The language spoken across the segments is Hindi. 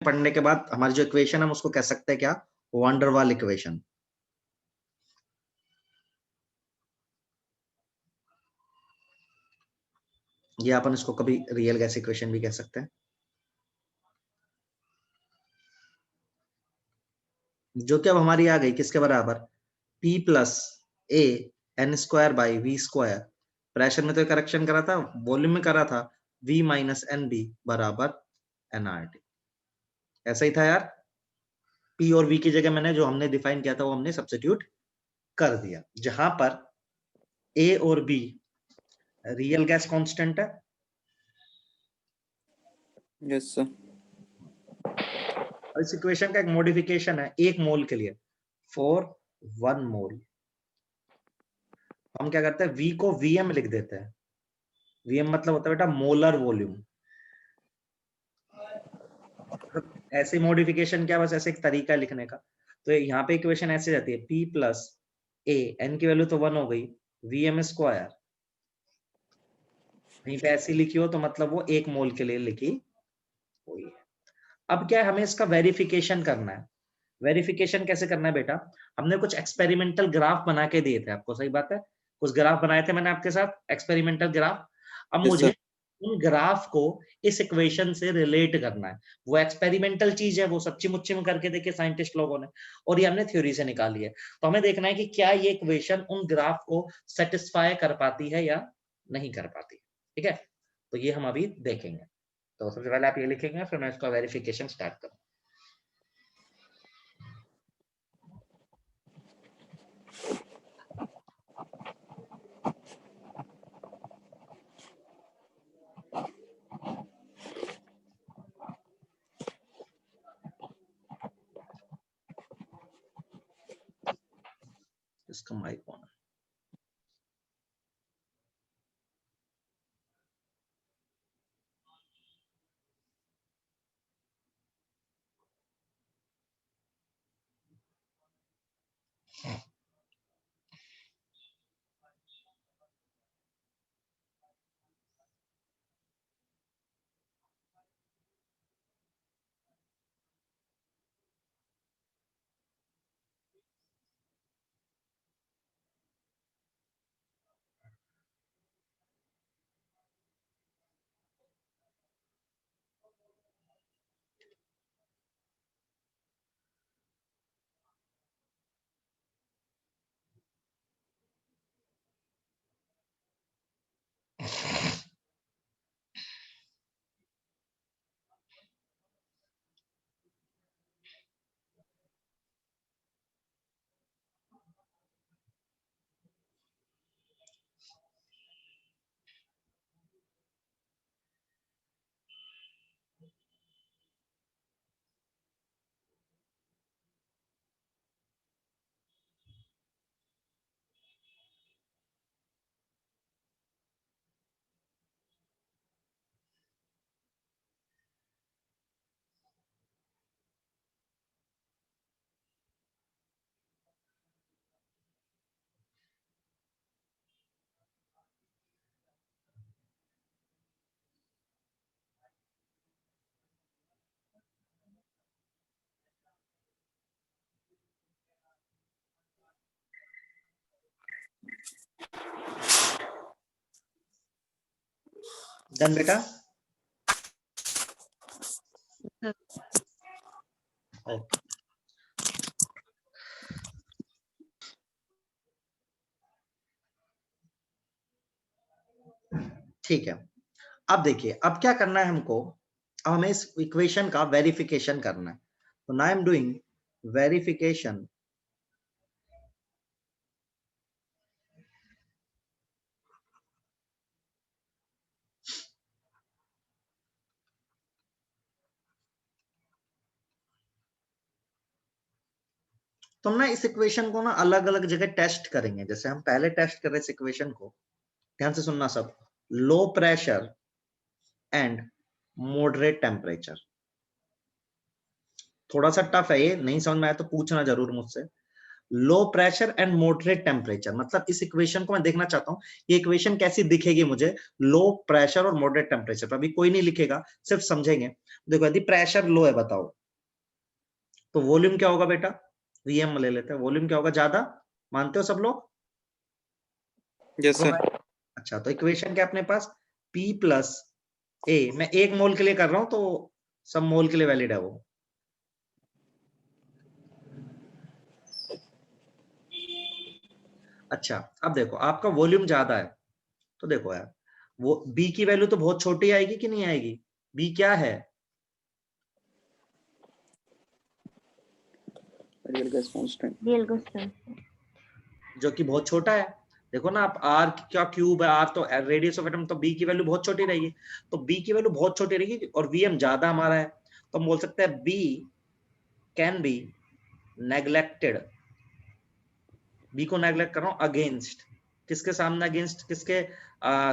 पढ़ने के बाद हमारी जो इक्वेशन हम उसको कह सकते हैं क्या, वंडर वाल इक्वेशन। ये अपन इसको कभी रियल गैस इक्वेशन भी कह सकते हैं, जो कि अब हमारी आ गई किसके बराबर, P plus a n square by V square. Pressure में तो करेक्शन करा था, वॉल्यूम में करा था V माइनस एन बी बराबर nRT। ऐसा ही था यार, P और V की जगह मैंने जो हमने डिफाइन किया था वो हमने सब्स्टिट्यूट कर दिया, जहां पर A और B रियल गैस कांस्टेंट है। Yes sir. इस इक्वेशन का एक मॉडिफिकेशन है एक मोल के लिए, फॉर 1 मोल हम क्या करते हैं, V को Vm लिख देते हैं। Vm मतलब होता है बेटा मोलर वॉल्यूम। ऐसे मॉडिफिकेशन क्या, बस ऐसे एक तरीका है लिखने का। तो यहाँ पे इक्वेशन ऐसे जाती है, P प्लस ए एन की वैल्यू तो 1 हो गई, Vm स्क्वायर कहीं पे ऐसी लिखी हो तो मतलब वो 1 मोल के लिए लिखी हुई है। अब क्या है, हमें इसका वेरिफिकेशन करना है। वेरिफिकेशन कैसे करना है बेटा, हमने कुछ एक्सपेरिमेंटल ग्राफ बना के दिए थे आपको, सही बात है, कुछ ग्राफ बनाए थे मैंने आपके साथ एक्सपेरिमेंटल ग्राफ। अब यस मुझे सर। उन ग्राफ को इस इक्वेशन से रिलेट करना है। वो एक्सपेरिमेंटल चीज है, वो सच्ची मुच्ची में करके देखे साइंटिस्ट लोगों ने, और ये हमने थ्योरी से निकाली है। तो हमें देखना है कि क्या ये इक्वेशन उन ग्राफ को सेटिस्फाई कर पाती है या नहीं कर पाती। ठीक है, तो ये हम अभी देखेंगे। तो सबसे पहले आप ये लिखेंगे, फिर मैं इसका वेरिफिकेशन स्टार्ट करूँ। इसका माइक ऑन है। डन बेटा, ठीक है। अब देखिए, अब क्या करना है हमको, अब हमें इस इक्वेशन का वेरिफिकेशन करना है। तो now I am doing verification तो हम ना इस इक्वेशन को ना अलग अलग जगह टेस्ट करेंगे। जैसे हम पहले टेस्ट कर रहे इस इक्वेशन को, ध्यान से सुनना सब, low pressure and moderate temperature. थोड़ा सा टफ है ये, नहीं समझ में आया तो पूछना जरूर मुझसे। Low pressure and moderate temperature मतलब इस इक्वेशन को मैं देखना चाहता हूँ ये इक्वेशन कैसी दिखेगी मुझे लो प्रेशर और मॉडरेट टेम्परेचर पर। अभी कोई नहीं लिखेगा, सिर्फ समझेंगे। देखो यदि प्रेशर लो है, बताओ तो वॉल्यूम क्या होगा बेटा, वीएम ले लेते हैं, वॉल्यूम क्या होगा, ज्यादा, मानते हो सब लोग? Yes sir. अच्छा, तो इक्वेशन क्या अपने पास, P प्लस ए, मैं 1 मोल के लिए कर रहा हूं तो सब मोल के लिए वैलिड है वो। अच्छा, अब देखो आपका वॉल्यूम ज्यादा है, तो देखो यार, वो बी की वैल्यू तो बहुत छोटी आएगी कि नहीं आएगी, बी क्या है, real gas constant. Real constant जो कि बहुत छोटा है। देखो ना, आप आर क्या क्यूब है, आर तो रेडियस ऑफ एटम, तो बी की वैल्यू बहुत छोटी रहेगी, तो बी की वैल्यू बहुत छोटी रहेगी और वीएम ज्यादा हमारा है, तो हम बोल सकते हैं b can be neglected, b को नेग्लेक्ट कर रहा हूं अगेंस्ट, किसके सामने, अगेंस्ट किसके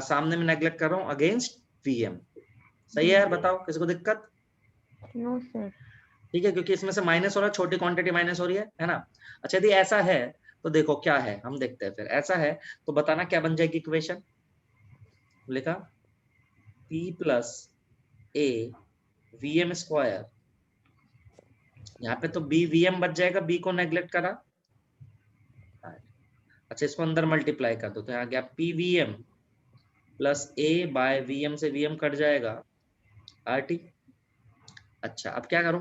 सामने में नेग्लेक्ट कर रहा हूं, अगेंस्ट वीएम। सही है यार, बताओ किसी को दिक्कत? No sir. ठीक है, क्योंकि इसमें से माइनस हो रहा है, छोटी क्वांटिटी माइनस हो रही है ना। अच्छा, यदि ऐसा है तो देखो क्या है, हम देखते हैं फिर, ऐसा है तो बताना क्या बन जाएगी इक्वेशन, लिखा P plus A VM square, यहाँ पे तो बी वीएम बच जाएगा, बी को नेग्लेक्ट करा। अच्छा, इसको अंदर मल्टीप्लाई कर दो, तो यहाँ गया पी वीएम प्लस ए बाय वीएम, से वीएम कट जाएगा आर टी। अच्छा, अब क्या करूं,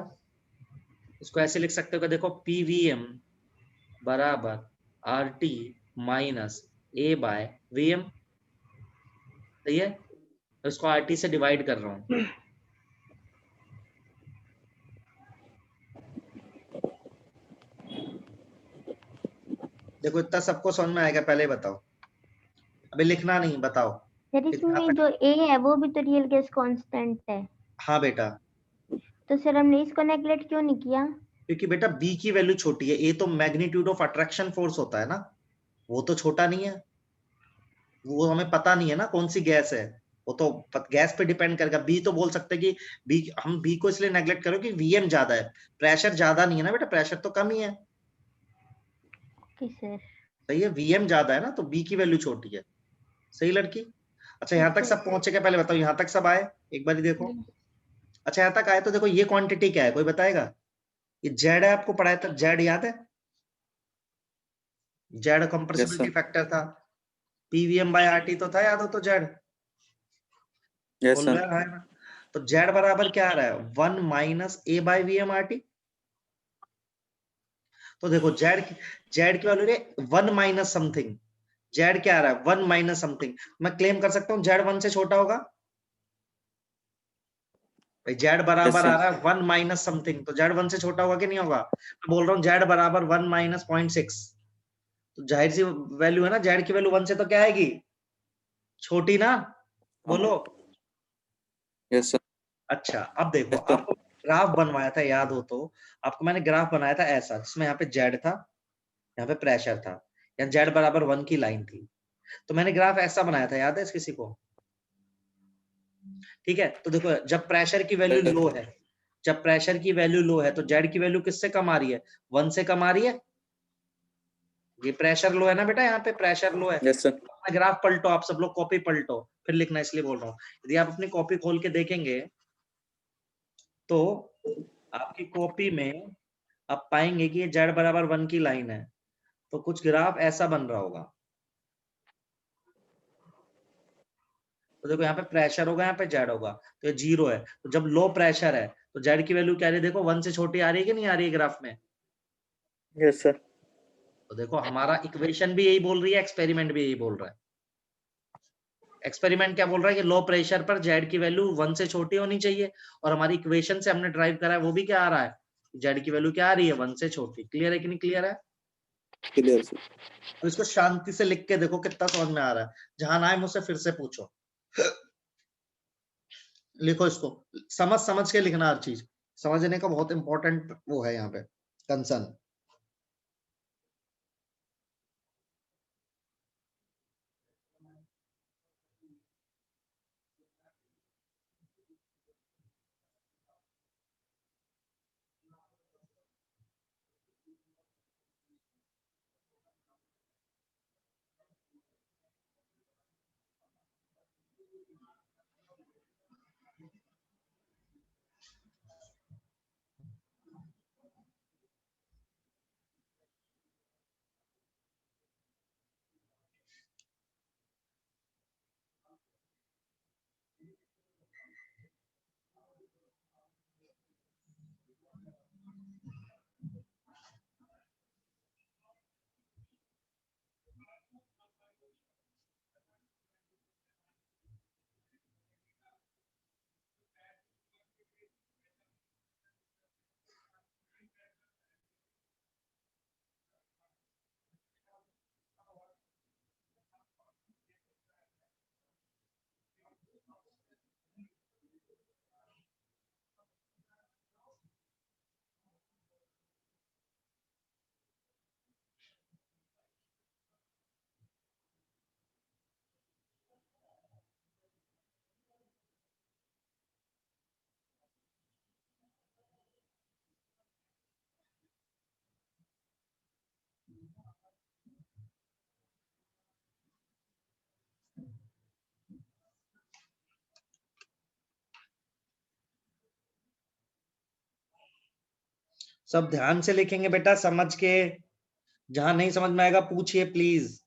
इसको ऐसे लिख सकते हो कि देखो पी वीएम बराबर R T minus A bye VM, सही है, तो इसको आर टी से डिवाइड कर रहा हूं। देखो इतना सबको समझ में आएगा, पहले बताओ, अभी लिखना नहीं, बताओ सर कितना इसमें तक। जो ए है वो भी तो रियल गैस कांस्टेंट है, हाँ बेटा, तो सर हमने इसको नेगलेक्ट क्यों नहीं किया? क्योंकि बेटा बी की वैल्यू छोटी है, ए तो मैग्नीट्यूड ऑफ अट्रैक्शन फोर्स होता है ना, वो तो छोटा नहीं है, वो हमें पता नहीं है ना कौन सी गैस है, वो तो गैस पे डिपेंड करेगा। बी तो बोल सकते हैं कि बी, हम बी को इसलिए नेग्लेक्ट करो कि वीएम ज्यादा है, प्रेशर ज्यादा नहीं है ना बेटा, प्रेशर तो कम ही है, ओके सर। सही है, वीएम ज्यादा है ना, तो बी की वैल्यू छोटी है। सही लड़की? अच्छा, यहाँ तक सर सब पहुंचे क्या, पहले बताओ यहाँ तक सब आए, एक बार देखो। अच्छा, यहाँ तक आए तो देखो ये क्वांटिटी क्या है, कोई बताएगा? ये जेड है, आपको पढ़ाया था जेड, याद है? Z yes compressibility sir. Factor था, पीवीएम बाय आरटी तो था, याद हो तो जेड, यस बोल सर। रहा है ना। तो जेड बराबर क्या आ रहा है, 1 minus A by V M R T. तो देखो जेड की वैल्यू 1 माइनस समथिंग, जेड क्या आ रहा है 1 माइनस समथिंग, मैं क्लेम कर सकता हूँ जेड 1 से छोटा होगा, भाई जेड यस बराबर आ सर। रहा है 1 माइनस समथिंग, तो जेड 1 से छोटा होगा कि नहीं होगा? मैं बोल रहा हूँ जेड बराबर 1 माइनस 0.6, तो जाहिर सी वैल्यू है ना, जेड की वैल्यू 1 से तो क्या आएगी, छोटी ना, बोलो। Yes sir. अच्छा, अब देखो यस सर। आपको ग्राफ बनवाया था, याद हो तो, आपको मैंने ग्राफ बनाया था ऐसा, जिसमें यहाँ पे जेड था, यहाँ पे प्रेशर था, यहाँ जेड बराबर 1 की लाइन थी, तो मैंने ग्राफ ऐसा बनाया था, याद है किसी को? ठीक है, तो देखो जब प्रेशर की वैल्यू लो है, जब प्रेशर की वैल्यू लो है तो जेड की वैल्यू किससे कम आ रही है, 1 से कम आ रही है, ये प्रेशर लो है ना बेटा, यहाँ पे प्रेशर लो है। Yes sir. अपना ग्राफ पलटो, आप सब लोग कॉपी पलटो, फिर लिखना, इसलिए बोल रहा हूँ, यदि आप अपनी कॉपी खोल के देखेंगे तो आपकी कॉपी में आप पाएंगे कि ये जेड बराबर 1 की लाइन है, तो कुछ ग्राफ ऐसा बन रहा होगा। तो देखो यहाँ पे प्रेशर होगा, यहाँ पे जेड होगा, तो ये 0 है, तो जब लो प्रेशर है तो जेड की वैल्यू क्या आ रही है, देखो 1 से छोटी आ रही है कि नहीं आ रही है ग्राफ में? Yes sir. तो देखो हमारा इक्वेशन भी यही बोल रही है, एक्सपेरिमेंट भी यही बोल रहा है। एक्सपेरिमेंट क्या बोल रहा है कि लो प्रेशर पर जेड की वैल्यू 1 से छोटी होनी चाहिए, और हमारी इक्वेशन से हमने ड्राइव करा है, वो भी क्या आ रहा है, जेड की वैल्यू क्या आ रही है, 1 से छोटी। क्लियर है कि नहीं क्लियर है? Clear sir. तो इसको शांति से लिख के देखो कितना समझ में आ रहा है, जहां ना आए मुझसे फिर से पूछो, लिखो इसको, समझ समझ के लिखना, हर चीज समझने का बहुत इंपॉर्टेंट वो है यहाँ पे कंसर्न। सब ध्यान से लिखेंगे बेटा, समझ के। जहां नहीं समझ में आएगा पूछिए प्लीज।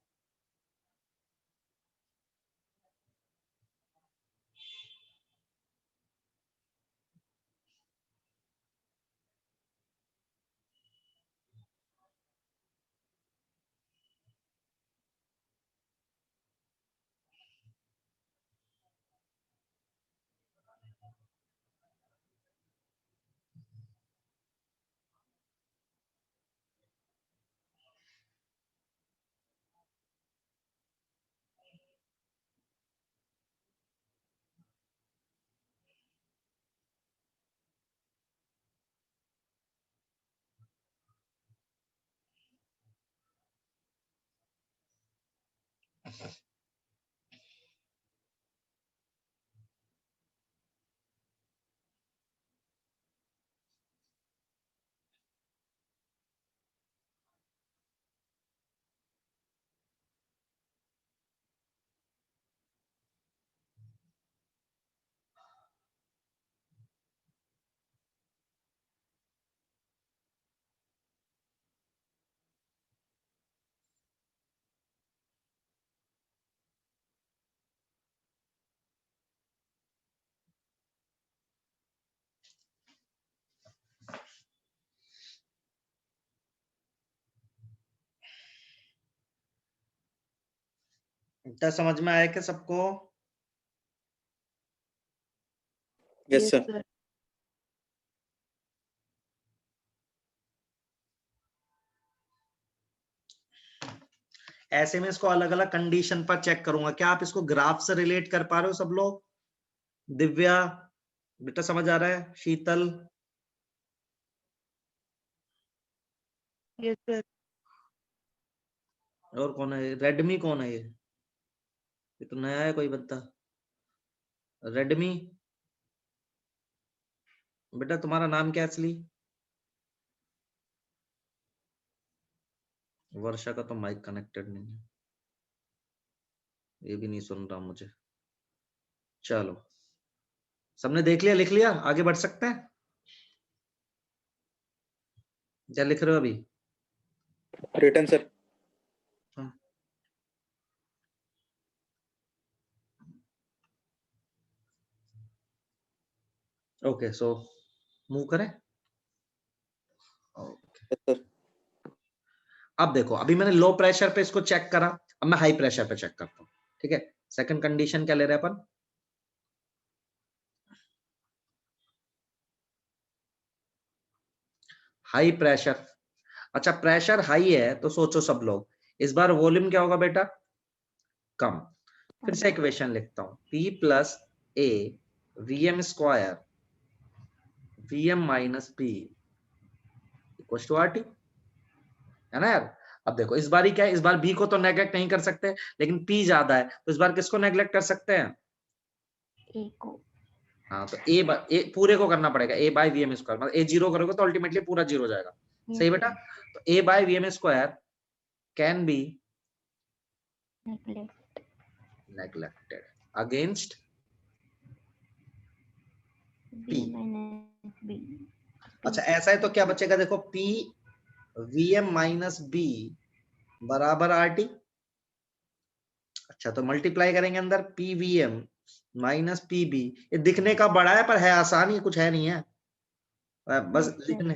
इतना समझ में आया क्या सबको? Yes sir. ऐसे में इसको अलग अलग कंडीशन पर चेक करूंगा। क्या आप इसको ग्राफ से रिलेट कर पा रहे हो सब लोग? दिव्या बेटा समझ आ रहा है? शीतल? Yes sir. और कौन है? रेडमी कौन है? ये तो नया है कोई बंदा। रेडमी बेटा तुम्हारा नाम क्या है असली? वर्षा का तो माइक कनेक्टेड नहीं है, ये भी नहीं सुन रहा मुझे। चलो सबने देख लिया, लिख लिया, आगे बढ़ सकते हैं? क्या लिख रहे हो अभी? Return sir. Okay so move करें। Yes sir. अब देखो, अभी मैंने लो प्रेशर पे इसको चेक करा, अब मैं हाई प्रेशर पे चेक करता हूँ। ठीक है, सेकंड कंडीशन क्या ले रहे हैं अपन? High pressure. अच्छा प्रेशर हाई है तो सोचो सब लोग, इस बार वॉल्यूम क्या होगा बेटा? कम। फिर से इक्वेशन लिखता हूं, P plus a Vm square Vm minus b equal to RT, है ना यार? अब देखो इस बार ही क्या है, इस बार B को तो नेग्लेक्ट नहीं कर सकते, लेकिन P ज्यादा है तो इस बार किसको नेग्लेक्ट कर सकते हैं? ए को। हाँ तो ए पूरे को करना पड़ेगा, A बाय Vm स्क्वायर। मतलब A जीरो करोगे तो अल्टीमेटली पूरा जीरो हो जाएगा। सही बेटा? तो A by Vm square can be neglected against P। अच्छा ऐसा है तो क्या बचेगा? देखो P Vm माइनस बी बराबर RT। अच्छा तो मल्टीप्लाई करेंगे अंदर, PVM माइनस PB। ये दिखने का बड़ा है पर है आसान, ही कुछ है नहीं है, बस लिखने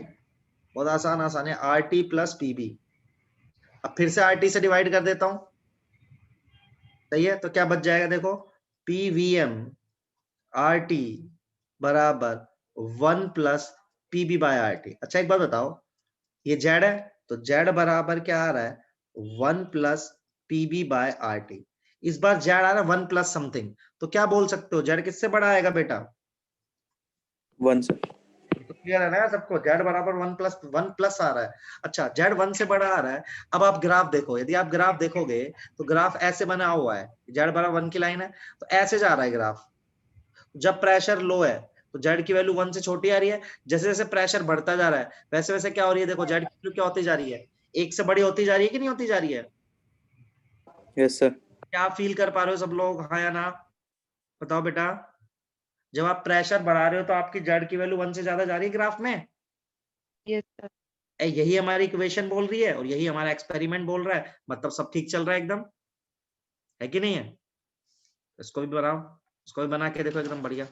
बहुत आसान आसान है। RT plus PB। अब फिर से RT से डिवाइड कर देता हूं, सही है? तो क्या बच जाएगा? देखो PVM RT बराबर 1 प्लस PB बाय RT। अच्छा एक बात बताओ, ये Z है तो Z बराबर क्या आ रहा है? 1 प्लस PB बाय RT। इस बार Z आ रहा है 1 प्लस समथिंग, तो क्या बोल सकते हो? Z किससे बड़ा आएगा बेटा? 1 सर। तो क्लियर है ना सबको? Z बराबर 1 प्लस आ रहा है। अच्छा Z 1 से बड़ा आ रहा है। अब आप ग्राफ देखो, यदि आप ग्राफ देखोगे तो ग्राफ ऐसे बना हुआ है, Z बराबर 1 की लाइन है तो ऐसे जा रहा है ग्राफ। जब प्रेशर लो है तो Z की वैल्यू 1 से छोटी आ रही है, जैसे जैसे प्रेशर बढ़ता जा रहा है वैसे वैसे क्या हो रही है? देखो Z की वैल्यू क्या होती जा रही है? 1 से बड़ी होती जा रही है कि नहीं होती जा रही है? Yes sir. क्या आप फील कर पा रहे हो सब लोग, हाँ या ना? बताओ बेटा। जब आप प्रेशर बढ़ा रहे हो तो आपकी Z की वैल्यू 1 से ज्यादा जा रही है ग्राफ में? Yes sir. यही हमारी इक्वेशन बोल रही है और यही हमारा एक्सपेरिमेंट बोल रहा है, मतलब सब ठीक चल रहा है एकदम, है कि नहीं है? इसको भी बनाओ, इसको भी बना के देखो एकदम बढ़िया।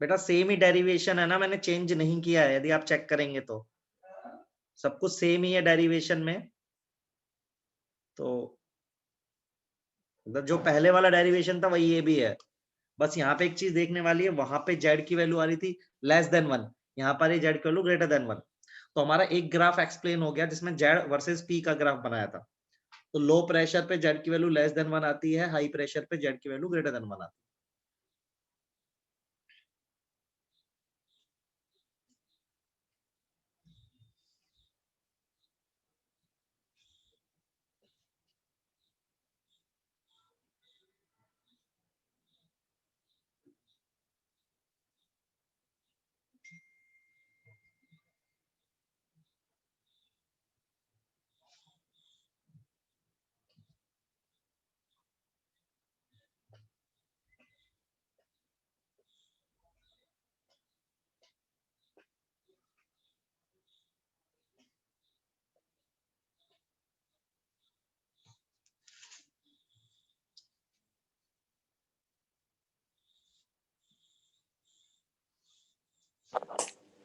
बेटा सेम ही डेरिवेशन है ना, मैंने चेंज नहीं किया है, यदि आप चेक करेंगे तो सब कुछ सेम ही है डेरिवेशन में। तो मतलब जो पहले वाला डेरिवेशन था वही ये भी है, बस यहाँ पे एक चीज देखने वाली है, वहां पे जेड की वैल्यू आ रही थी लेस देन 1, यहाँ पर जेड की वैल्यू ग्रेटर देन 1। तो हमारा एक ग्राफ एक्सप्लेन हो गया जिसमें जेड वर्सेस पी का ग्राफ बनाया था। तो लो प्रेशर पे जेड की वैल्यू लेस देन 1 आती है, हाई प्रेशर पे जेड की वैल्यू ग्रेटर देन 1 आती है।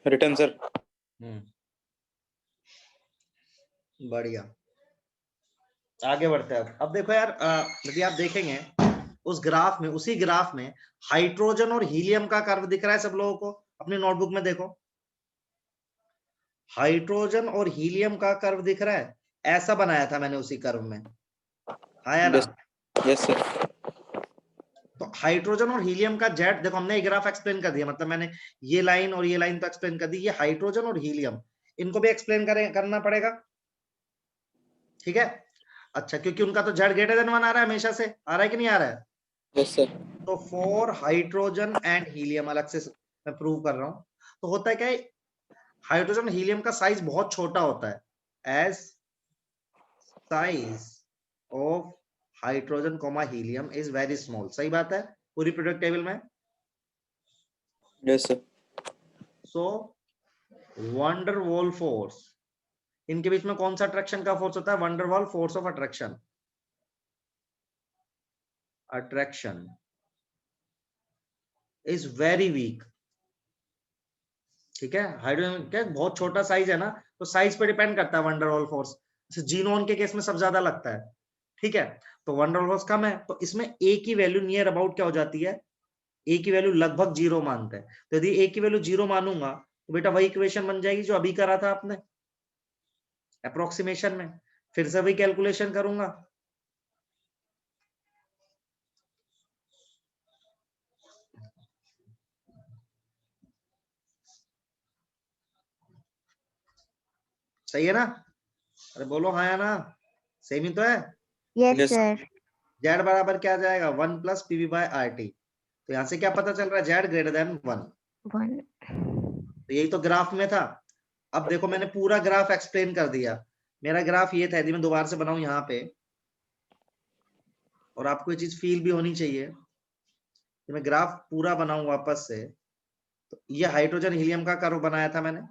Return sir. बढ़िया, आगे बढ़ते हैं। अब देखो यार, यदि आप देखेंगे उस ग्राफ में, उसी ग्राफ में हाइड्रोजन और हीलियम का कर्व दिख रहा है सब लोगों को, अपनी नोटबुक में देखो, हाइड्रोजन और हीलियम का कर्व दिख रहा है, ऐसा बनाया था मैंने उसी कर्व में, हाँ या ना? Yes sir. तो हाइड्रोजन और हीलियम का जेड देखो, हमने एक ग्राफ एक्सप्लेन कर दिया, मतलब मैंने ये लाइन और ये लाइन तो एक्सप्लेन कर दी, ये हाइड्रोजन और हीलियम, इनको भी एक्सप्लेन करना पड़ेगा, ठीक है? अच्छा, क्योंकि उनका तो जेड ग्रेटर देन 1 आ रहा है, हमेशा से आ रहा है कि नहीं आ रहा है? Yes sir. तो फॉर हाइड्रोजन एंड हीलियम, अलग से मैं प्रूव कर रहा हूं, तो होता है क्या, हाइड्रोजन हीलियम का साइज बहुत छोटा होता है, as size of hydrogen comma helium is very small, सही बात है पूरी प्रोडक्ट टेबल में। Yes sir. So van der Waals force, इनके बीच में कौन सा अट्रैक्शन का फोर्स होता है? Wonder Waals force of attraction. attraction is very weak. ठीक है, हाइड्रोजन क्या बहुत छोटा साइज है ना, तो साइज पे डिपेंड करता है वंडर वॉल फोर्स। जीनोन के केस में सब ज्यादा लगता है, ठीक है, तो वंडर वॉल फोर्स कम है, तो इसमें ए की वैल्यू नियर अबाउट क्या हो जाती है, ए की वैल्यू लगभग 0 मानते हैं। तो यदि ए की वैल्यू 0 मानूंगा तो बेटा वही इक्वेशन बन जाएगी जो अभी करा था आपने अप्रोक्सीमेशन में, फिर से वही कैलकुलेशन करूंगा। सही है ना, अरे बोलो हाँ या ना, सेम ही तो है। Yes, Yes. sir. जेड बराबर क्या आ जाएगा 1 plus PV by R T. तो यहां से क्या पता चल रहा है, जेड ग्रेटर देन 1। 1. तो यही तो ग्राफ में था। अब देखो मैंने पूरा ग्राफ एक्सप्लेन कर दिया। मेरा ग्राफ ये था, यदि मैं दोबारा से बनाऊं यहाँ पे, और आपको ये चीज फील भी होनी चाहिए कि मैं ग्राफ पूरा बनाऊं वापस से, तो ये हाइड्रोजन हीलियम का कर्व बनाया था मैंने,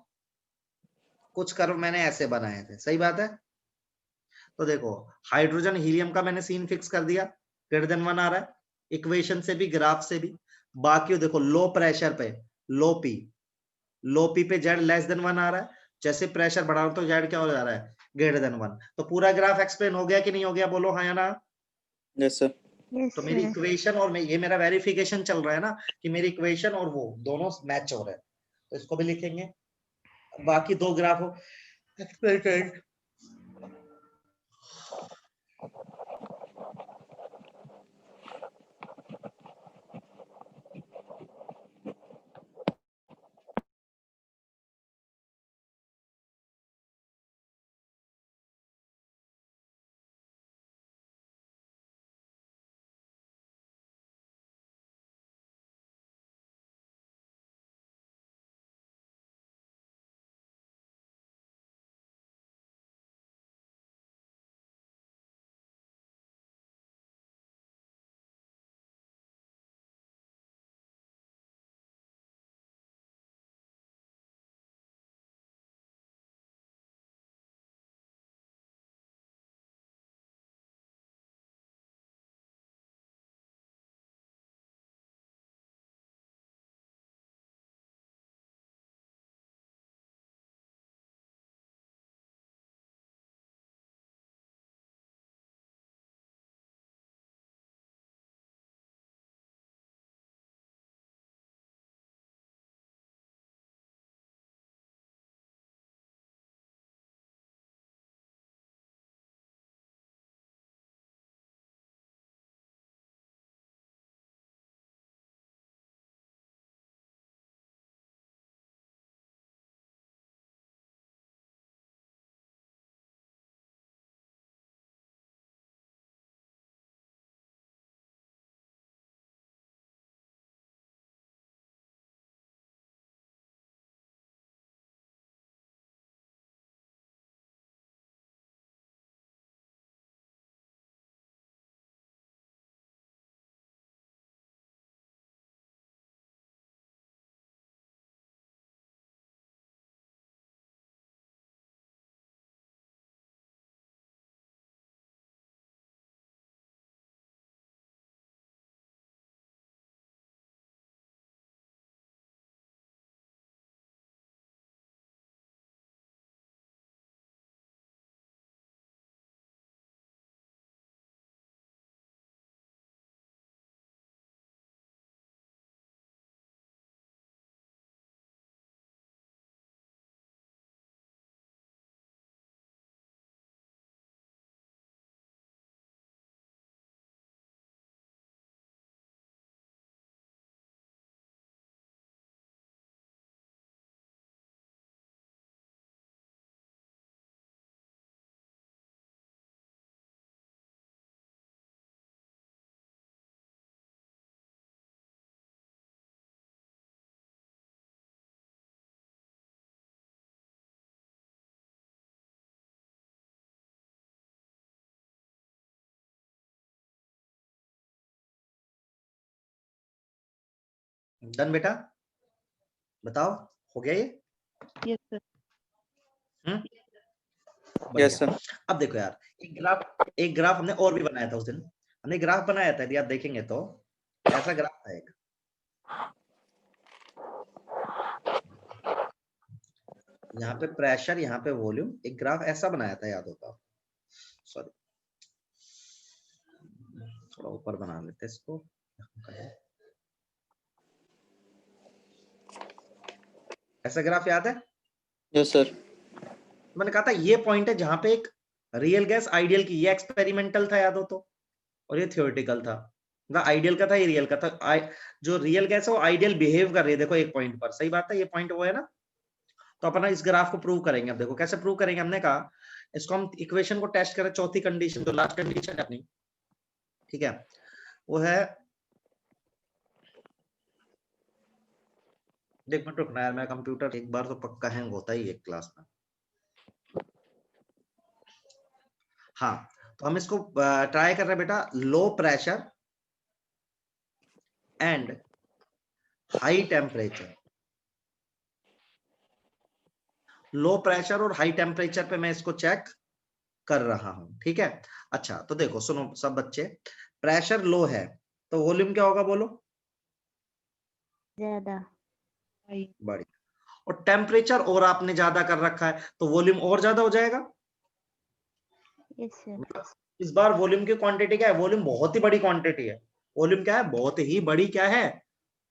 कुछ कर्व मैंने ऐसे बनाए थे, सही बात है। तो देखो हाइड्रोजन हीलियम का मैंने सीन फिक्स कर दिया, ग्रेटर देन 1 आ रहा है, इक्वेशन से भी ग्राफ से भी। बाकी देखो लो प्रेशर पे लो पी पे जेड लेस देन 1 आ रहा है, जैसे प्रेशर बढ़ा रहा हूं तो जेड क्या हो जा रहा है, ग्रेटर देन 1। तो पूरा ग्राफ एक्सप्लेन हो गया कि नहीं हो गया, बोलो हाँ या ना। Yes, sir. Yes, तो मेरी sir. इक्वेशन और ये मेरा वेरिफिकेशन चल रहा है ना कि मेरी इक्वेशन और वो दोनों मैच हो रहे हैं, तो इसको भी लिखेंगे। बाकी दो ग्राफ हो एक्सप्लेन करेंगे। डन बेटा, बताओ हो गया ये। Yes, sir. Yes, sir. अब देखो यार, एक ग्राफ हमने और भी बनाया था उस दिन, हमने ग्राफ बनाया था, यदि आप देखेंगे तो ऐसा ग्राफ था एक, यहाँ पे प्रेशर, यहाँ पे वॉल्यूम, एक ग्राफ ऐसा बनाया था, याद होता, सॉरी थोड़ा ऊपर बना लेते इसको। ऐसा ग्राफ याद है? Yes sir. मैंने कहा था ये पॉइंट है जहां पे एक रियल गैस आइडियल की, ये एक्सपेरिमेंटल था याद हो तो, और ये थियोरेटिकल था। मतलब आइडियल का था, ये रियल का था। जो रियल गैस है वो आइडियल बिहेव कर रही है, देखो एक पॉइंट पर, सही बात है, ये पॉइंट वो है ना। तो अपना इस ग्राफ को प्रूव करेंगे। अब देखो कैसे प्रूव करेंगे, हमने कहा इसको हम इक्वेशन को टेस्ट करें, चौथी कंडीशन, जो लास्ट कंडीशन है अपनी, ठीक है, वो है, देख मिनट रुकना यार, मेरा कंप्यूटर एक बार तो पक्का हैंग होता ही है क्लास में। हाँ, तो हम इसको ट्राई कर रहे हैं बेटा, low pressure and high temperature. Low pressure और हाई टेम्परेचर पे मैं इसको चेक कर रहा हूं, ठीक है। अच्छा तो देखो सुनो सब बच्चे, प्रेशर लो है तो वॉल्यूम क्या होगा बोलो? ज्यादा। बड़ी। और टेम्परेचर और आपने ज्यादा कर रखा है तो वॉल्यूम और ज्यादा हो जाएगा। Yes sir. इस बार वॉल्यूम की क्वांटिटी क्या है? वॉल्यूम बहुत ही बड़ी क्वांटिटी है। वॉल्यूम क्या है? बहुत ही बड़ी क्या है?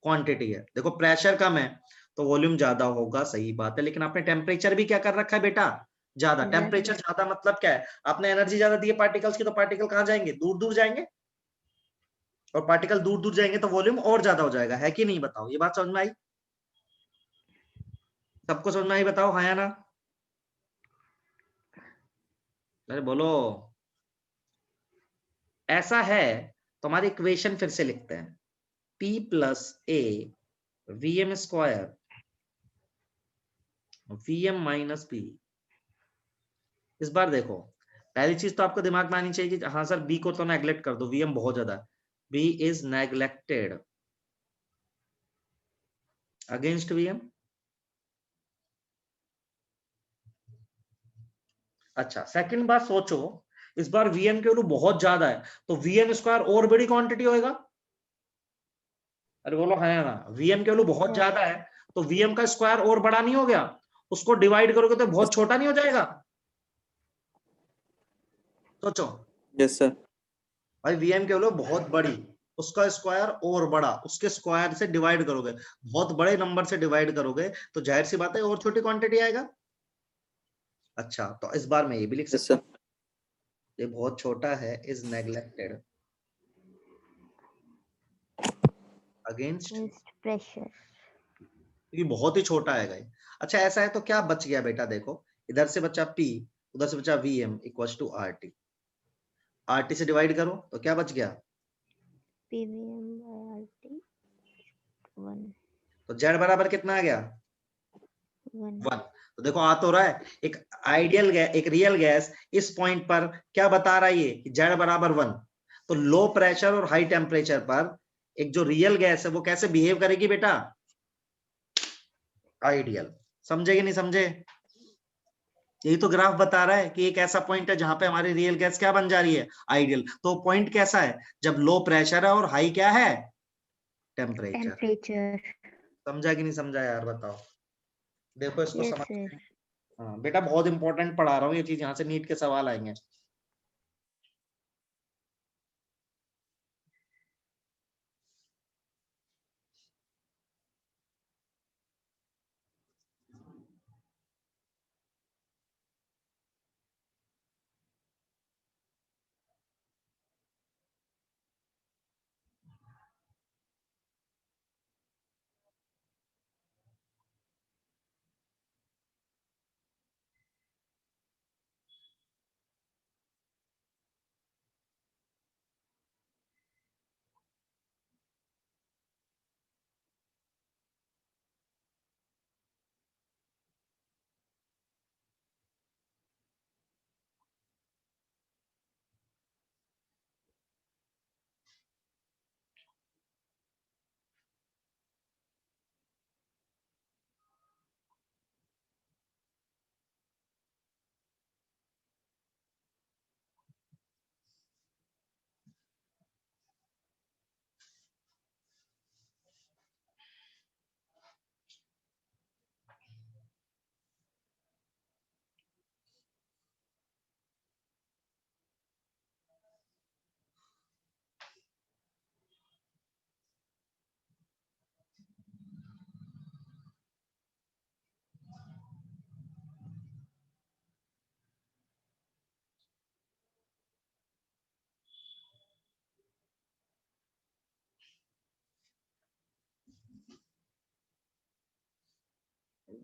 क्वांटिटी है। देखो प्रेशर कम है तो वॉल्यूम ज्यादा होगा, सही बात है, लेकिन आपने टेम्परेचर भी क्या कर रखा है बेटा? ज्यादा। टेम्परेचर ज्यादा मतलब क्या है? आपने एनर्जी ज्यादा दी है पार्टिकल्स की, तो पार्टिकल कहां जाएंगे? दूर दूर जाएंगे, और पार्टिकल दूर दूर जाएंगे तो वॉल्यूम और ज्यादा हो जाएगा, है कि नहीं? बताओ, ये बात समझ में आई? सबको समझ में आई? बताओ हाँ या ना। अरे बोलो। ऐसा है तो हमारी इक्वेशन फिर से लिखते हैं, P plus A VM square VM minus P. इस बार देखो, पहली चीज तो आपको दिमाग में आनी चाहिए कि हाँ सर बी को तो नेग्लेक्ट कर दो, वीएम बहुत ज्यादा है, b is neglected against Vm. अच्छा सेकंड बात सोचो, इस बार वीएम के वैल्यू बहुत ज्यादा है तो वीएम स्क्वायर और बड़ी क्वांटिटी होएगा। अरे बोलो हाँ या ना, वीएम के वैल्यू बहुत ज्यादा है तो वीएम का स्क्वायर और बड़ा नहीं हो गया? उसको डिवाइड करोगे तो बहुत छोटा नहीं हो जाएगा? सोचो यस सर। भाई, वीएम के वैल्यू बहुत बड़ी, उसका स्क्वायर और बड़ा, उसके स्क्वायर से डिवाइड करोगे, बहुत बड़े नंबर से डिवाइड करोगे तो जाहिर सी बात है और छोटी क्वांटिटी आएगा। अच्छा तो इस बार मैं ये भी लिख यस सकता सर। हूँ, ये बहुत छोटा है, इज नेग्लेक्टेड अगेंस्ट, प्रेशर। क्योंकि बहुत ही छोटा है ये। अच्छा ऐसा है तो क्या बच गया बेटा? देखो इधर से बचा P, उधर से बचा Vm equal to RT, RT से डिवाइड करो तो क्या बच गया? पीवीएम बाय आरटी 1 तो Z बराबर कितना आ गया? 1। 1। तो देखो आ तो रहा है, एक आइडियल गैस, एक रियल गैस इस पॉइंट पर क्या बता रहा है ये कि Z बराबर 1। तो लो प्रेशर और हाई टेम्परेचर पर एक जो रियल गैस है वो कैसे बिहेव करेगी बेटा? आइडियल। समझे कि नहीं समझे? यही तो ग्राफ बता रहा है कि एक ऐसा पॉइंट है जहां पे हमारी रियल गैस क्या बन जा रही है? आइडियल। तो पॉइंट कैसा है? जब लो प्रेशर है और हाई क्या है? टेम्परेचर। टेम्परेचर। समझा कि नहीं समझा यार बताओ? देखो इसको यस समझ। सर। हाँ बेटा बहुत इंपॉर्टेंट पढ़ा रहा हूँ ये चीज, यहाँ से नीट के सवाल आएंगे।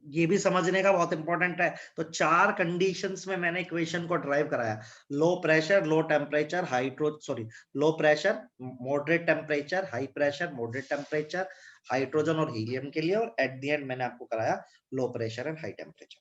ये भी समझने का बहुत इंपॉर्टेंट है। तो 4 कंडीशंस में मैंने इक्वेशन को ड्राइव कराया, low pressure, low temperature, low pressure, moderate temperature, high pressure, moderate temperature, hydrogen और हीलियम के लिए, और एट द एंड मैंने आपको कराया low pressure and high temperature.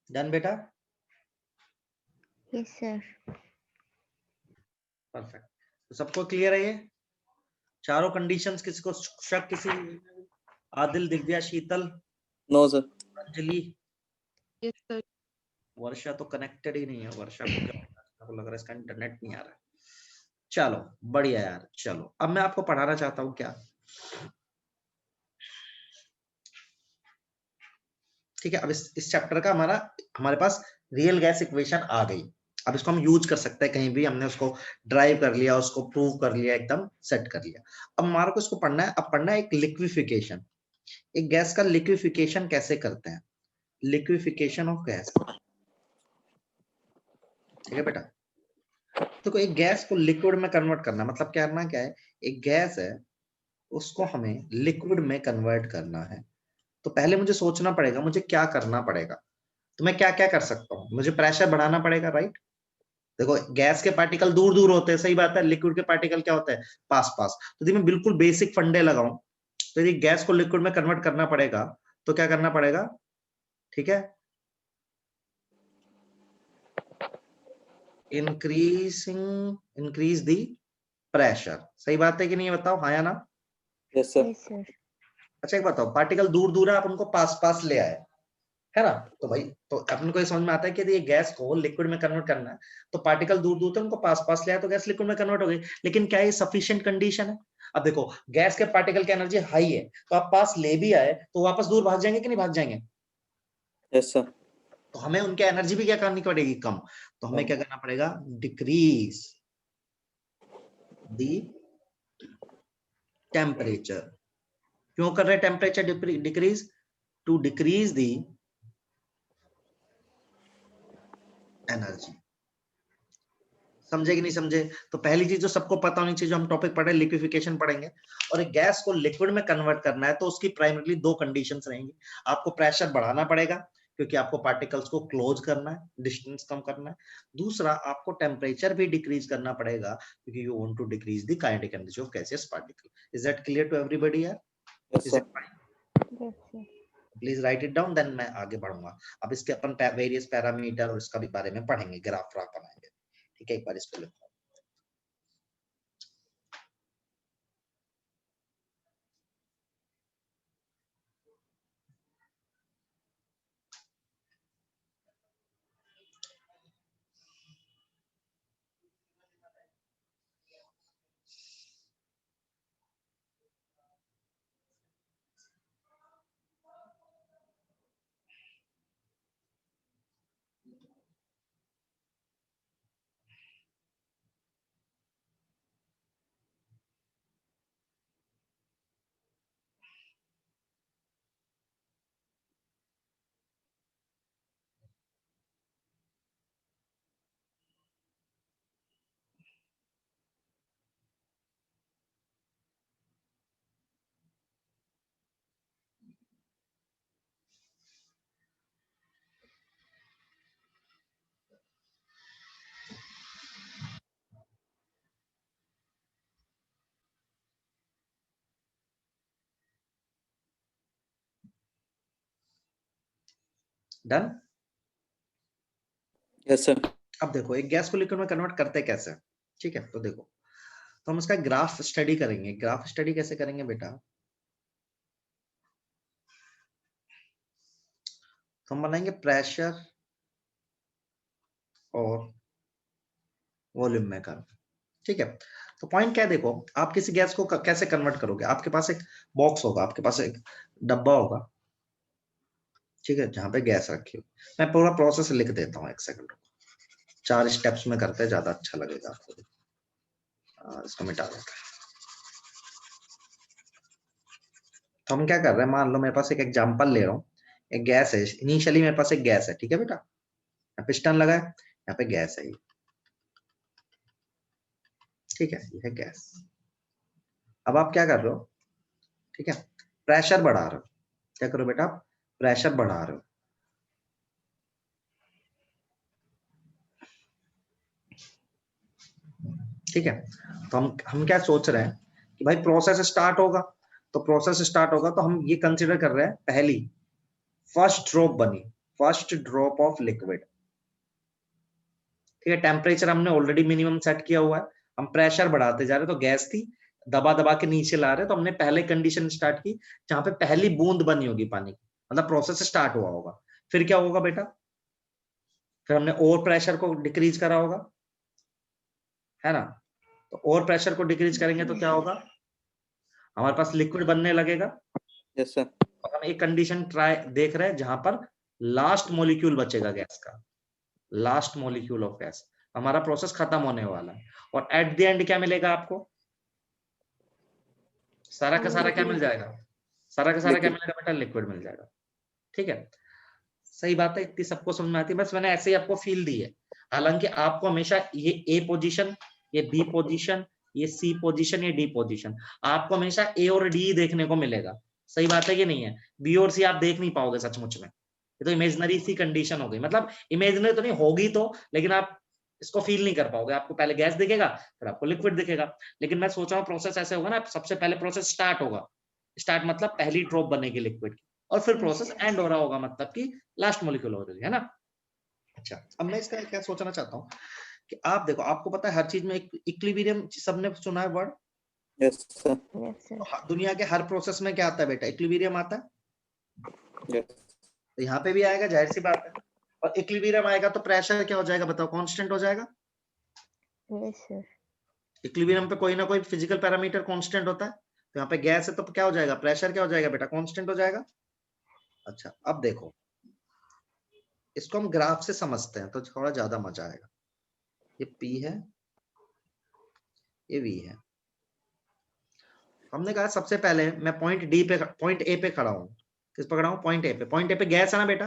Done बेटा? Yes, sir. परफेक्ट। तो सबको क्लियर है ये चारों कंडीशंस? किसी को शक? किसी? Adil, Divya, Sheetal, no sir. Anjali? Yes sir. Varsha तो कनेक्टेड ही नहीं है। वर्षा को क्या को लग रहा है इसका इंटरनेट नहीं आ रहा है। चलो बढ़िया यार। चलो अब मैं आपको पढ़ाना चाहता हूँ क्या, ठीक है? अब इस चैप्टर का हमारे पास रियल गैस इक्वेशन आ गई। अब इसको हम यूज कर सकते हैं कहीं भी। हमने उसको ड्राइव कर लिया, उसको प्रूव कर लिया, एकदम सेट कर लिया। अब हमारे को इसको पढ़ना है। अब पढ़ना है एक लिक्विफिकेशन। एक गैस का लिक्विफिकेशन कैसे करते हैं, लिक्विफिकेशन ऑफ गैस। ठीक है बेटा? तो एक गैस को लिक्विड में कन्वर्ट करना मतलब करना क्या है, एक गैस है उसको हमें लिक्विड में कन्वर्ट करना है। तो पहले मुझे सोचना पड़ेगा मुझे क्या करना पड़ेगा। तो मैं क्या क्या कर सकता हूँ, मुझे प्रेशर बढ़ाना पड़ेगा, राइट? देखो गैस के पार्टिकल दूर दूर होते हैं, सही बात है। लिक्विड के पार्टिकल क्या होते हैं, पास पास। तो यदि मैं बिल्कुल बेसिक फंडे लगाऊं, तो यदि गैस को लिक्विड में कन्वर्ट करना पड़ेगा तो क्या करना पड़ेगा, ठीक है? Increase the pressure. सही बात है कि नहीं, बताओ हाँ या ना? Yes sir. Yes, sir. अच्छा एक बताओ, पार्टिकल दूर दूर है, आप उनको पास पास ले आए, है ना? तो भाई तो अपन को ये समझ में आता है कि यदि ये गैस को लिक्विड में कन्वर्ट करना है तो पार्टिकल दूर दूर थे उनको पास पास ले आए तो गैस लिक्विड में कन्वर्ट हो गई। लेकिन क्या ये सफिशिएंट कंडीशन है? अब देखो गैस के पार्टिकल की एनर्जी हाई है, तो आप पास ले भी आए तो वापस दूर भाग जाएंगे कि नहीं भाग जाएंगे? Yes sir. तो हमें उनकी एनर्जी भी क्या करनी पड़ेगी, कम। तो हमें क्या करना पड़ेगा, डिक्रीज दी टेम्परेचर। क्यों कर रहे हैं temperature decrease? To decrease the energy. समझे कि नहीं समझे? तो पहली चीज जो सबको पता होनी चाहिए, जो हम टॉपिक पढ़े लिक्विफिकेशन पढ़ेंगे, और एक गैस को लिक्विड में कन्वर्ट करना है तो उसकी प्राइमरीली 2 कंडीशंस रहेंगी। आपको प्रेशर बढ़ाना पड़ेगा क्योंकि आपको पार्टिकल्स को क्लोज करना है, डिस्टेंस कम करना है। दूसरा, आपको टेम्परेचर भी डिक्रीज करना पड़ेगा क्योंकि you want to decrease the kinetic energy of gaseous particle. Is that clear to everybody यार? Yes is sir. It fine? Yes, sir. Please write it down, then मैं आगे बढ़ूंगा। अब इसके अपन वेरियस पैरामीटर और इसका भी बारे में पढ़ेंगे, ग्राफ बनाएंगे। ठीक है, एक बार इसको लिखो। डन। Yes, sir. अब देखो एक गैस को लिक्विड में कन्वर्ट करते कैसे हैं? ठीक है, तो देखो, तो हम इसका ग्राफ स्टडी करेंगे। ग्राफ स्टडी कैसे करेंगे बेटा? तो हम बनाएंगे प्रेशर और वॉल्यूम में कर्व। ठीक है, तो पॉइंट क्या है, देखो आप किसी गैस को कैसे कन्वर्ट करोगे? आपके पास एक बॉक्स होगा, आपके पास एक डब्बा होगा, ठीक है, जहां पे गैस रखी हो। मैं पूरा प्रोसेस लिख देता हूँ, एक सेकंड। 4 स्टेप्स में करते हैं, ज्यादा अच्छा लगेगा आपको। इसको मिटा देते हैं। तो हम क्या कर रहे हैं, मान लो मेरे पास एक एग्जांपल ले रहा हूँ। एक गैस है, इनिशियली मेरे पास एक गैस है, ठीक है बेटा, यहाँ पिस्टन लगा है, यहाँ पे गैस है ये, ठीक है, ये है गैस। अब आप क्या कर रहे हो, ठीक है, प्रेशर बढ़ा रहे हो। क्या करो बेटा, प्रेशर बढ़ा रहे हो। ठीक है, तो हम क्या सोच रहे हैं कि भाई प्रोसेस स्टार्ट होगा, तो प्रोसेस स्टार्ट होगा तो हम ये कंसीडर कर रहे हैं, पहली फर्स्ट ड्रॉप बनी, फर्स्ट ड्रॉप ऑफ लिक्विड। ठीक है, टेम्परेचर हमने ऑलरेडी मिनिमम सेट किया हुआ है, हम प्रेशर बढ़ाते जा रहे हैं। तो गैस थी, दबा दबा के नीचे ला रहे हैं, तो हमने पहले कंडीशन स्टार्ट की जहां पे पहली बूंद बनी होगी पानी की, मतलब प्रोसेस स्टार्ट हुआ होगा। फिर क्या होगा बेटा, फिर हमने और प्रेशर को डिक्रीज करा होगा, है ना? तो और प्रेशर को डिक्रीज करेंगे तो क्या होगा, हमारे पास लिक्विड बनने लगेगा। Yes, sir. और हम एक कंडीशन ट्राई देख रहे हैं जहां पर लास्ट मॉलिक्यूल बचेगा गैस का, लास्ट मॉलिक्यूल ऑफ गैस। हमारा प्रोसेस खत्म होने वाला है, और एट द एंड क्या मिलेगा आपको, सारा का सारा क्या मिल जाएगा, सारा का सारा क्या Liquid. मिलेगा बेटा, लिक्विड मिल जाएगा। ठीक है, सही बात है, इतनी सबको समझ में आती है, बस मैंने ऐसे ही आपको फील दी है। हालांकि आपको हमेशा ये ए पोजीशन, ये बी पोजीशन, ये सी पोजीशन, ये डी पोजीशन, आपको हमेशा ए और डी देखने को मिलेगा। सही बात है कि नहीं है? बी और सी आप देख नहीं पाओगे सचमुच में, ये तो इमेजिनरी सी कंडीशन हो गई। मतलब इमेजिनरी तो नहीं होगी तो, लेकिन आप इसको फील नहीं कर पाओगे। आपको पहले गैस दिखेगा, फिर आपको लिक्विड दिखेगा। लेकिन मैं सोच रहा हूँ प्रोसेस ऐसे होगा ना, सबसे पहले प्रोसेस स्टार्ट होगा, स्टार्ट मतलब पहली ड्रॉप बनेगी लिक्विड की, और फिर प्रोसेस एंड हो रहा होगा, मतलब कि लास्ट मॉलिक्यूल हो रही है ना। अच्छा, अब मैं इसका क्या सोचना चाहता हूँ कि आप देखो, आपको पता है हर चीज में इक्विलिब्रियम, सबने सुना है word. Yes, sir. Yes, sir. दुनिया के हर प्रोसेस में क्या आता है बेटा, इक्विलिब्रियम आता है। Yes. तो यहाँ पे भी आएगा, जाहिर सी बात है। और इक्विलिब्रियम आएगा तो प्रेशर क्या हो जाएगा बताओ, कांस्टेंट हो जाएगा। Yes, sir. इक्विलिब्रियम पे कोई ना कोई फिजिकल पैरामीटर कांस्टेंट होता है, तो यहाँ पे गैस है तो क्या हो जाएगा, प्रेशर क्या हो जाएगा बेटा, कांस्टेंट हो जाएगा। अच्छा, अब देखो इसको हम ग्राफ से समझते हैं तो थोड़ा ज्यादा मजा आएगा। ये P है, ये V है। हमने कहा सबसे पहले मैं पॉइंट ए पे खड़ा हूँ। किस पे खड़ा हूँ, पॉइंट ए पे। पॉइंट ए पे गैस है ना बेटा,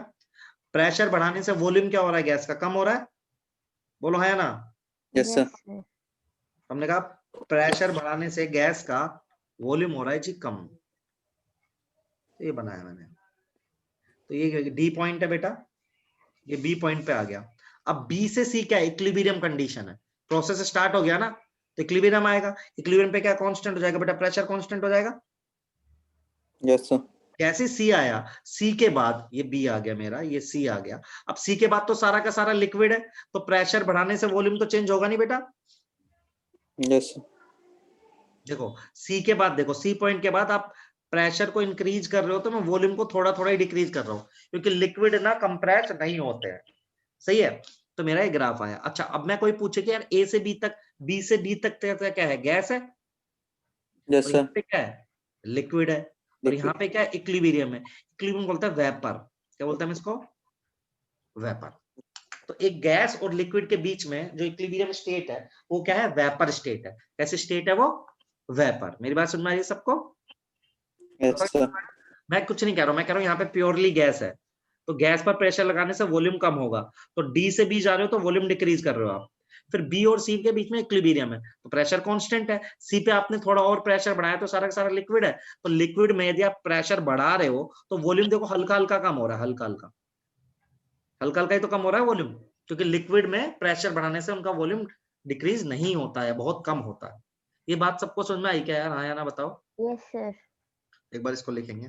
प्रेशर बढ़ाने से वॉल्यूम क्या हो रहा है, गैस का कम हो रहा है, बोलो है ना? Yes, sir. sir. हमने कहा प्रेशर बढ़ाने से गैस का वॉल्यूम हो रहा है जी कम। तो ये बनाया मैंने, तो ये डी पॉइंट है बेटा, ये बी पॉइंट पे आ गया। अब बी से सी क्या, इक्विलिब्रियम कंडीशन है, प्रोसेस स्टार्ट हो गया ना, तो इक्विलिब्रियम आएगा। इक्विलिब्रियम पे क्या कांस्टेंट हो जाएगा बेटा, प्रेशर कांस्टेंट हो जाएगा। Yes, sir. कैसे सी आया, सी के बाद ये बी आ गया मेरा, ये सी आ गया। अब सी के बाद तो सारा का सारा लिक्विड है, तो प्रेशर बढ़ाने से वॉल्यूम तो चेंज होगा नहीं बेटा। Yes, sir. देखो सी के बाद, देखो सी पॉइंट के बाद आप प्रेशर को इंक्रीज कर रहे हो, तो मैं वॉल्यूम को थोड़ा थोड़ा ही डिक्रीज कर रहा हूँ, क्योंकि लिक्विड ना कंप्रेस नहीं होते हैं। सही है, तो मेरा ये ग्राफ आया। अच्छा, अब मैं कोई पूछे कि यार ए से बी तक, बी से डी तक क्या है, गैस है, Yes, और sir. यहाँ पे क्या है, लिक्विड है, और यहाँ Liquid. पे क्या है, इक्विलिब्रियम है। इक्विलिब्रियम बोलता है वेपर, क्या बोलते हैं इसको, वेपर। तो एक गैस और लिक्विड के बीच में जो इक्विलिब्रियम स्टेट है वो क्या है, वेपर स्टेट है। कैसे स्टेट है वो, वेपर। मेरी बात सुन में आ रही है सबको? Yes, sir. मैं कुछ नहीं कह रहा हूं, मैं कह रहा हूं यहाँ पे प्योरली गैस है, तो गैस पर प्रेशर लगाने से वॉल्यूम कम होगा। तो डी से बी जा रहे हो तो वॉल्यूम डिक्रीज कर रहे हो आप। फिर बी और सी के बीच में इक्विलिब्रियम है, तो प्रेशर कांस्टेंट है। सी पे आपने थोड़ा और प्रेशर बढ़ाया तो सारा का सारा लिक्विड है, तो लिक्विड में यदि आप प्रेशर बढ़ा रहे हो तो वॉल्यूम देखो हल्का हल्का कम हो रहा है, हल्का हल्का, हल्का हल्का ही तो कम हो रहा है वॉल्यूम, क्योंकि लिक्विड में प्रेशर बढ़ाने से उनका वॉल्यूम डिक्रीज नहीं होता है, बहुत कम होता है। ये बात सबको समझ में आई क्या यार, हाँ या ना बताओ? Yes, sir. एक बार इसको लिखेंगे।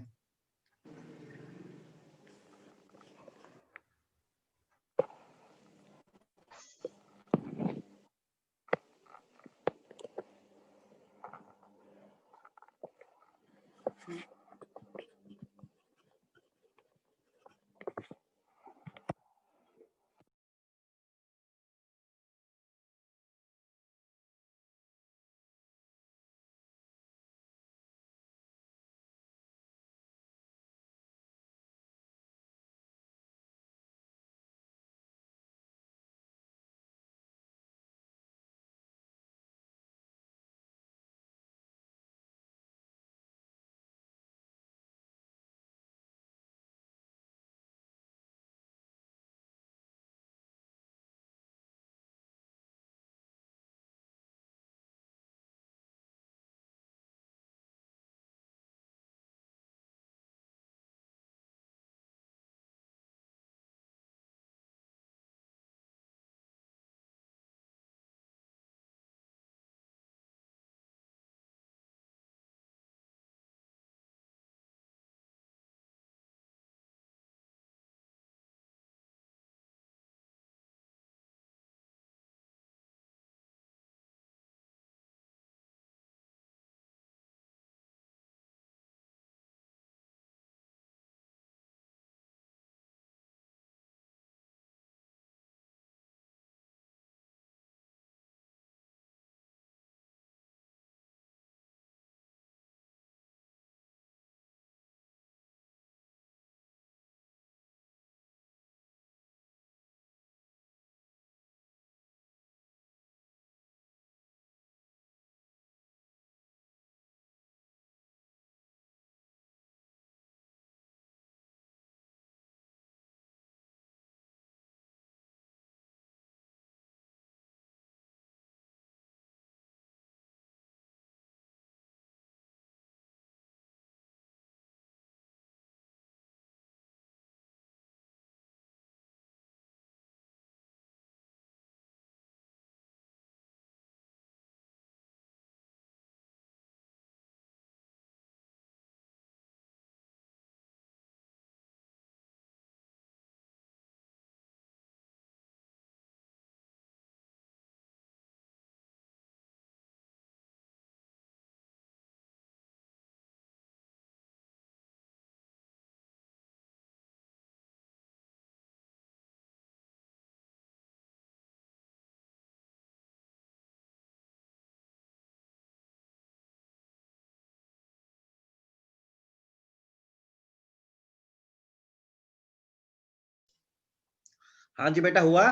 हाँ जी बेटा, हुआ?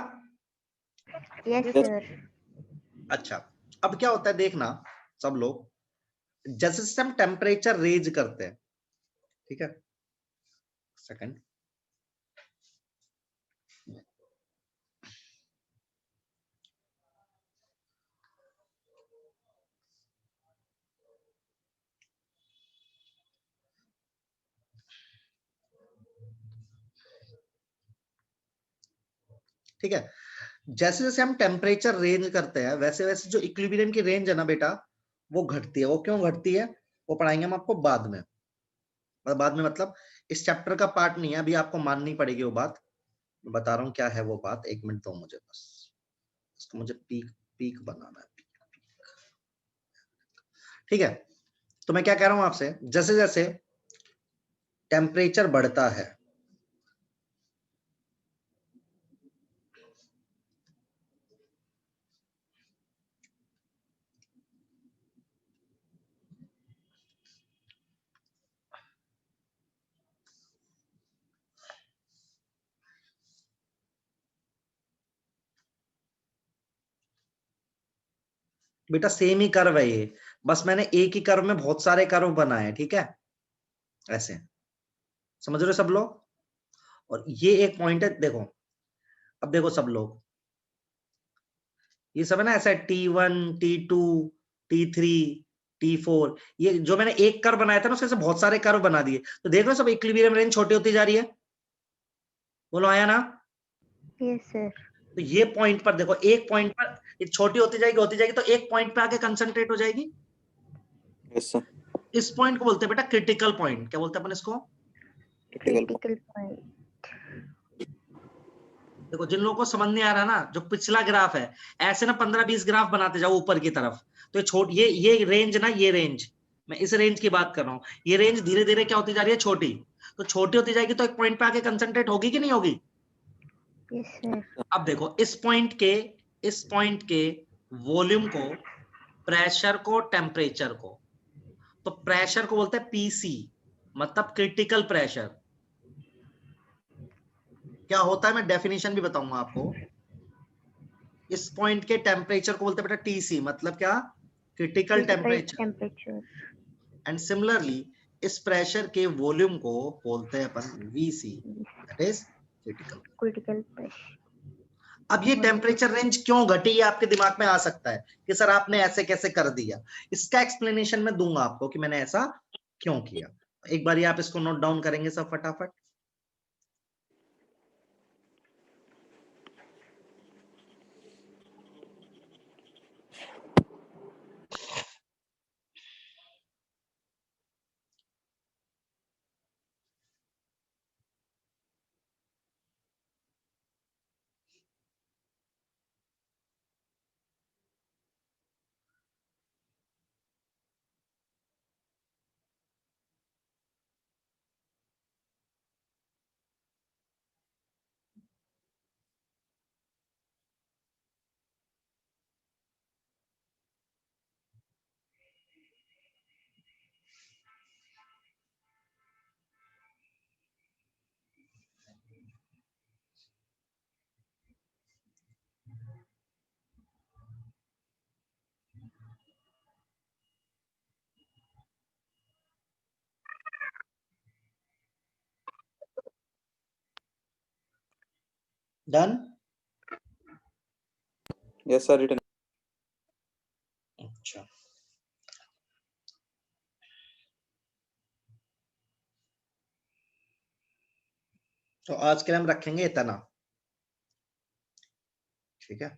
Yes Yes. सर। अच्छा, अब क्या होता है देखना सब लोग, जैसे जैसे हम टेम्परेचर रेज करते हैं, ठीक है, सेकंड, ठीक है, जैसे जैसे हम टेम्परेचर रेंज करते हैं वैसे वैसे जो इक्विलिब्रियम की रेंज है ना बेटा, वो घटती है। वो क्यों घटती है वो पढ़ाएंगे हम आपको बाद में। बाद में मतलब इस चैप्टर का पार्ट नहीं है, अभी आपको माननी पड़ेगी वो बात। मैं बता रहा हूँ क्या है वो बात, एक मिनट दो मुझे बस, इसको मुझे पीक पीक बनाना है, ठीक है। तो मैं क्या कह रहा हूं आपसे, जैसे जैसे टेम्परेचर बढ़ता है, बेटा सेम ही कर्व है ये, बस मैंने एक ही कर्व में बहुत सारे कर्व बनाए, ठीक है, ऐसे, समझ रहे हो सब लोग। और ये एक पॉइंट है, देखो अब देखो सब लोग, ये सब है ना ऐसा, T1 T2 T3 T4, ये जो मैंने एक कर्व बनाया था ना उसके से बहुत सारे कर्व बना दिए, तो देख लो सब इक्विलिब्रियम रेंज छोटी होती जा रही है, बोलो आया ना। Yes sir. तो ये पॉइंट पर देखो, एक पॉइंट पर ये छोटी होती जाएगी तो एक पॉइंट पे आके कंसंट्रेट हो जाएगी। Yes, sir. इस पॉइंट को बोलते हैं बेटा क्रिटिकल पॉइंट। क्या बोलते हैं अपन इसको? Critical. Critical point. देखो जिन लोगों को समझ नहीं आ रहा ना, जो पिछला ग्राफ है, ऐसे ना 15-20 ग्राफ बनाते जाओ ऊपर की तरफ, तो ये रेंज ना, ये रेंज मैं इस रेंज की बात कर रहा हूँ। ये रेंज धीरे धीरे क्या होती जा रही है, छोटी, तो छोटी होती जाएगी तो एक पॉइंट पे आके कंसंट्रेट होगी कि नहीं होगी? Yes, sir. अब देखो इस पॉइंट के वॉल्यूम को, प्रेशर को, टेम्परेचर को, तो प्रेशर को बोलते हैं पीसी, मतलब क्रिटिकल प्रेशर। क्या होता है मैं डेफिनेशन भी बताऊंगा आपको। इस पॉइंट के टेम्परेचर को बोलते हैं बेटा टीसी, मतलब क्या, critical Critical temperature. temperature. And similarly इस प्रेशर के वॉल्यूम को बोलते हैं अपन VC, that is critical. Critical pressure. अब ये टेम्परेचर रेंज क्यों घटी, ये आपके दिमाग में आ सकता है कि सर आपने ऐसे कैसे कर दिया। इसका एक्सप्लेनेशन मैं दूंगा आपको कि मैंने ऐसा क्यों किया। एक बार आप इसको नोट डाउन करेंगे सब फटाफट। डन। Yes, sir. Written. अच्छा, तो आज के लिए हम रखेंगे इतना, ठीक है।